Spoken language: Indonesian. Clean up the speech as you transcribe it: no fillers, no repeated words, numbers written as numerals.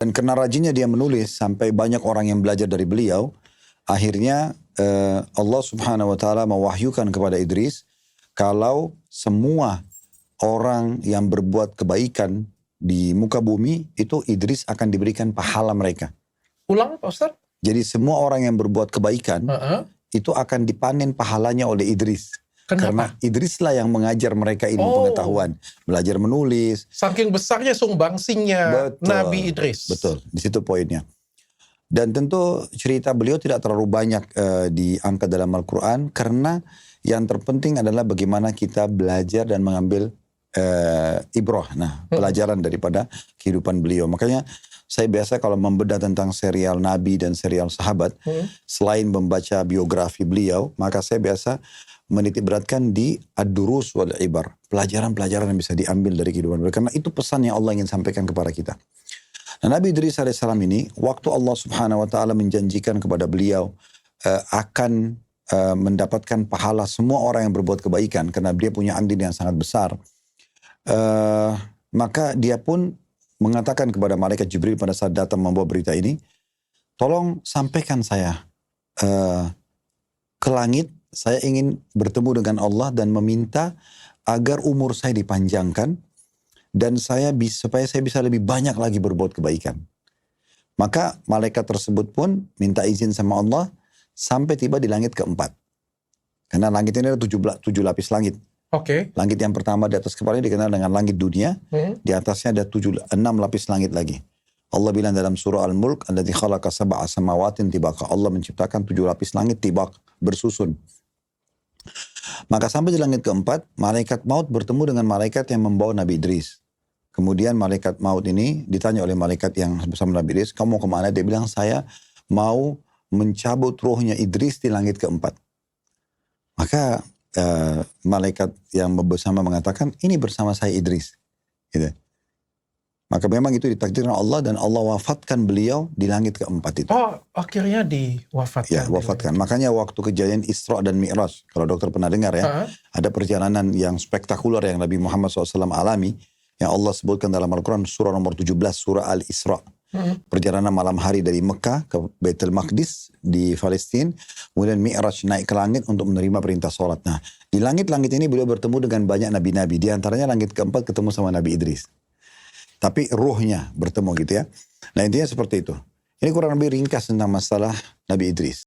Dan karena rajinnya dia menulis sampai banyak orang yang belajar dari beliau, akhirnya Allah Subhanahu wa taala mewahyukan kepada Idris kalau semua orang yang berbuat kebaikan di muka bumi itu Idris akan diberikan pahala mereka. Ulang Pak Ustaz? Jadi semua orang yang berbuat kebaikan itu akan dipanen pahalanya oleh Idris. Kenapa? Karena Idrislah yang mengajar mereka ilmu pengetahuan, belajar menulis. Saking besarnya sumbangsihnya Nabi Idris. Betul, di situ poinnya. Dan tentu cerita beliau tidak terlalu banyak diangkat dalam Al-Quran, karena yang terpenting adalah bagaimana kita belajar dan mengambil ibrah, pelajaran daripada kehidupan beliau. Makanya saya biasa kalau membedah tentang serial Nabi dan serial sahabat, selain membaca biografi beliau, maka saya biasa menitik beratkan di ad-durus wal ibar, pelajaran-pelajaran yang bisa diambil dari kehidupan beliau, karena itu pesan yang Allah ingin sampaikan kepada kita. Nah, Nabi Idris alaihissalam ini, waktu Allah Subhanahu wa taala menjanjikan kepada beliau akan mendapatkan pahala semua orang yang berbuat kebaikan karena dia punya andil yang sangat besar, maka dia pun mengatakan kepada malaikat Jibril pada saat datang membawa berita ini, tolong sampaikan saya ke langit, saya ingin bertemu dengan Allah dan meminta agar umur saya dipanjangkan dan supaya saya bisa lebih banyak lagi berbuat kebaikan. Maka malaikat tersebut pun minta izin sama Allah sampai tiba di langit keempat. Karena langit ini ada 7 lapis langit. Langit yang pertama di atas kepalanya dikenal dengan langit dunia. Di atasnya ada 6 lapis langit lagi. Allah bilang dalam surah Al-Mulk, alladzi khalaqa sab'a samawatin tibaqa. Allah menciptakan 7 lapis langit tibaq, bersusun. Maka sampai di langit keempat, malaikat maut bertemu dengan malaikat yang membawa Nabi Idris. Kemudian malaikat maut ini ditanya oleh malaikat yang bersama Nabi Idris, kamu mau kemana? Dia bilang, saya mau mencabut ruhnya Idris di langit keempat. Maka malaikat yang bersama mengatakan, ini bersama saya Idris. Gitu. Maka memang itu ditakdirkan Allah dan Allah wafatkan beliau di langit keempat itu. Oh, akhirnya diwafatkan. Ya, wafatkan. Makanya waktu kejadian Isra dan Mi'raj, kalau dokter pernah dengar ya, ada perjalanan yang spektakuler yang Nabi Muhammad SAW alami, yang Allah sebutkan dalam Al-Quran surah nomor 17, surah Al-Isra. Perjalanan malam hari dari Mekah ke Baitul Maqdis di Palestina, kemudian Mi'raj naik ke langit untuk menerima perintah sholat. Nah, di langit-langit ini beliau bertemu dengan banyak nabi-nabi. Di antaranya langit keempat ketemu sama Nabi Idris. Tapi ruhnya bertemu gitu ya. Nah, intinya seperti itu. Ini kurang lebih ringkas tentang masalah Nabi Idris.